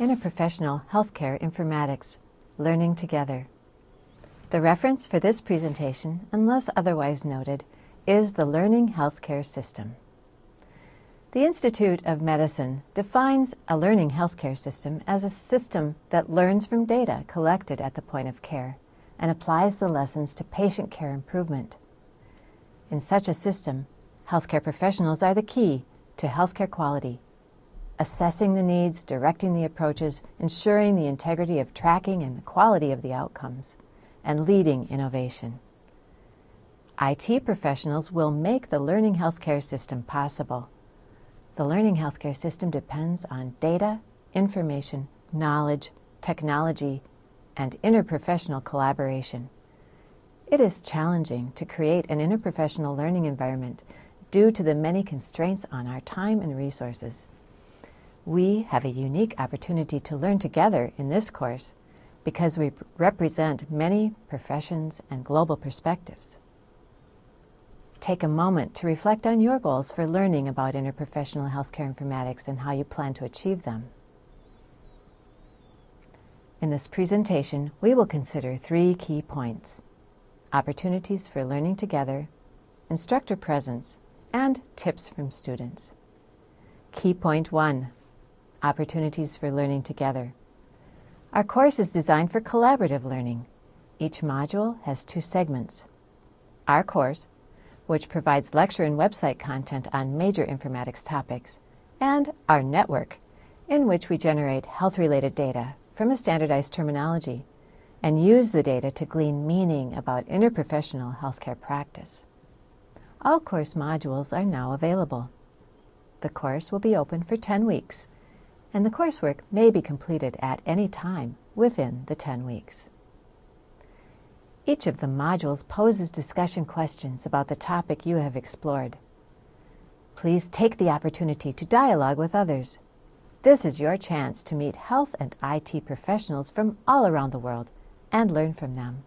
Interprofessional Healthcare Informatics, Learning Together. The reference for this presentation, unless otherwise noted, is the Learning Healthcare System. The Institute of Medicine defines a learning healthcare system as a system that learns from data collected at the point of care and applies the lessons to patient care improvement. In such a system, healthcare professionals are the key to healthcare quality, assessing the needs, directing the approaches, ensuring the integrity of tracking and the quality of the outcomes, and leading innovation. IT professionals will make the learning healthcare system possible. The learning healthcare system depends on data, information, knowledge, technology, and interprofessional collaboration. It is challenging to create an interprofessional learning environment due to the many constraints on our time and resources. We have a unique opportunity to learn together in this course because we represent many professions and global perspectives. Take a moment to reflect on your goals for learning about interprofessional healthcare informatics and how you plan to achieve them. In this presentation, we will consider 3 key points: opportunities for learning together, instructor presence, and tips from students. Key point 1, opportunities for learning together. Our course is designed for collaborative learning. Each module has 2 segments. Our course, which provides lecture and website content on major informatics topics, and our network, in which we generate health-related data from a standardized terminology and use the data to glean meaning about interprofessional healthcare practice. All course modules are now available. The course will be open for 10 weeks, and the coursework may be completed at any time within the 10 weeks. Each of the modules poses discussion questions about the topic you have explored. Please take the opportunity to dialogue with others. This is your chance to meet health and IT professionals from all around the world and learn from them.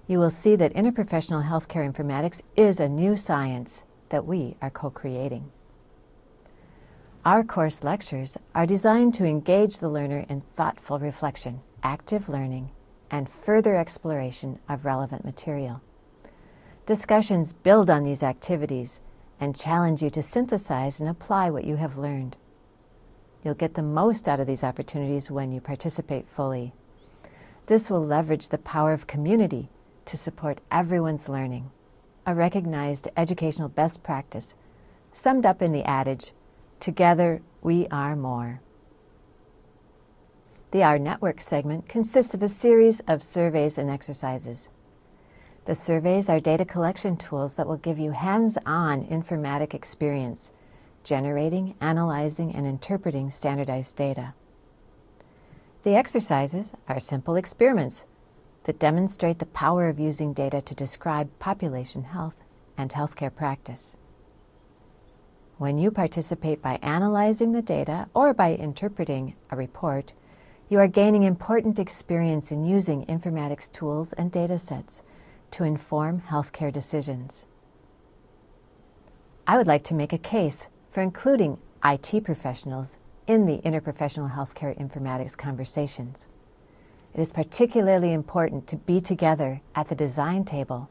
You will see that interprofessional healthcare informatics is a new science that we are co-creating. Our course lectures are designed to engage the learner in thoughtful reflection, active learning, and further exploration of relevant material. Discussions build on these activities and challenge you to synthesize and apply what you have learned. You'll get the most out of these opportunities when you participate fully. This will leverage the power of community to support everyone's learning, a recognized educational best practice summed up in the adage, "Together we are more." The Our Network segment consists of a series of surveys and exercises. The surveys are data collection tools that will give you hands-on informatic experience, generating, analyzing, and interpreting standardized data. The exercises are simple experiments that demonstrate the power of using data to describe population health and healthcare practice. When you participate by analyzing the data or by interpreting a report, you are gaining important experience in using informatics tools and data sets to inform healthcare decisions. I would like to make a case for including IT professionals in the interprofessional healthcare informatics conversations. It is particularly important to be together at the design table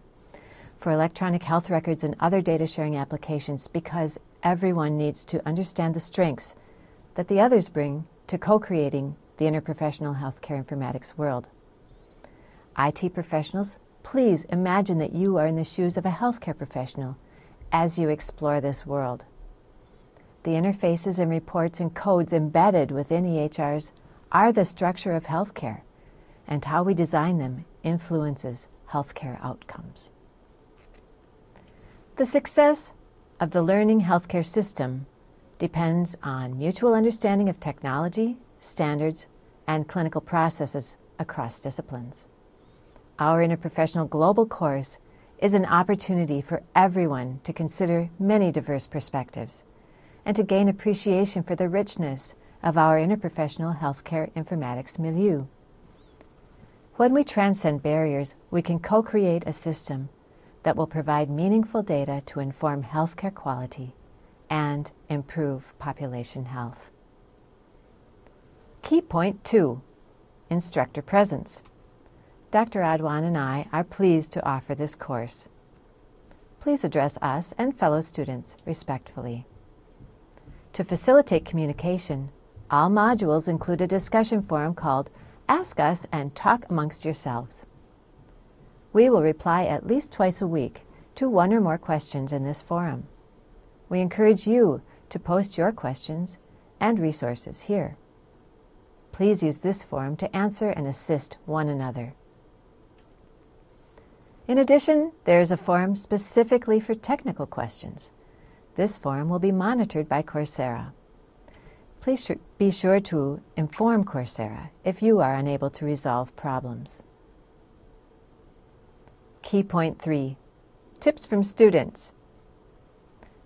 for electronic health records and other data sharing applications because everyone needs to understand the strengths that the others bring to co-creating the interprofessional healthcare informatics world. IT professionals, please imagine that you are in the shoes of a healthcare professional as you explore this world. The interfaces and reports and codes embedded within EHRs are the structure of healthcare, and how we design them influences healthcare outcomes. The success of the learning healthcare system depends on mutual understanding of technology, standards, and clinical processes across disciplines. Our interprofessional global course is an opportunity for everyone to consider many diverse perspectives and to gain appreciation for the richness of our interprofessional healthcare informatics milieu. When we transcend barriers, we can co-create a system that will provide meaningful data to inform healthcare quality and improve population health. Key point 2, instructor presence. Dr. Adwan and I are pleased to offer this course. Please address us and fellow students respectfully. To facilitate communication, all modules include a discussion forum called Ask Us and Talk Amongst Yourselves. We will reply at least twice a week to one or more questions in this forum. We encourage you to post your questions and resources here. Please use this forum to answer and assist one another. In addition, there is a forum specifically for technical questions. This forum will be monitored by Coursera. Please be sure to inform Coursera if you are unable to resolve problems. Key point 3, tips from students.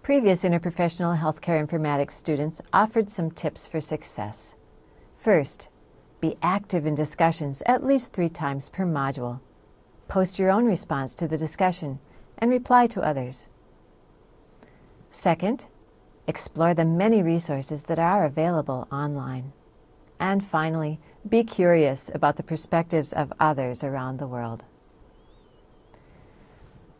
Previous Interprofessional Healthcare Informatics students offered some tips for success. First, be active in discussions at least 3 times per module. Post your own response to the discussion and reply to others. Second, explore the many resources that are available online. And finally, be curious about the perspectives of others around the world.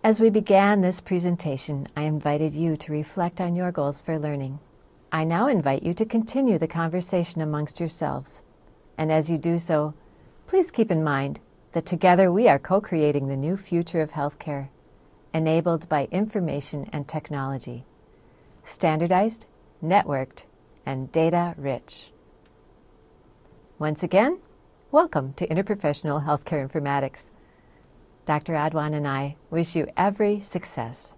As we began this presentation, I invited you to reflect on your goals for learning. I now invite you to continue the conversation amongst yourselves. And as you do so, please keep in mind that together we are co-creating the new future of healthcare, enabled by information and technology, standardized, networked, and data-rich. Once again, welcome to Interprofessional Healthcare Informatics. Dr. Adwan and I wish you every success.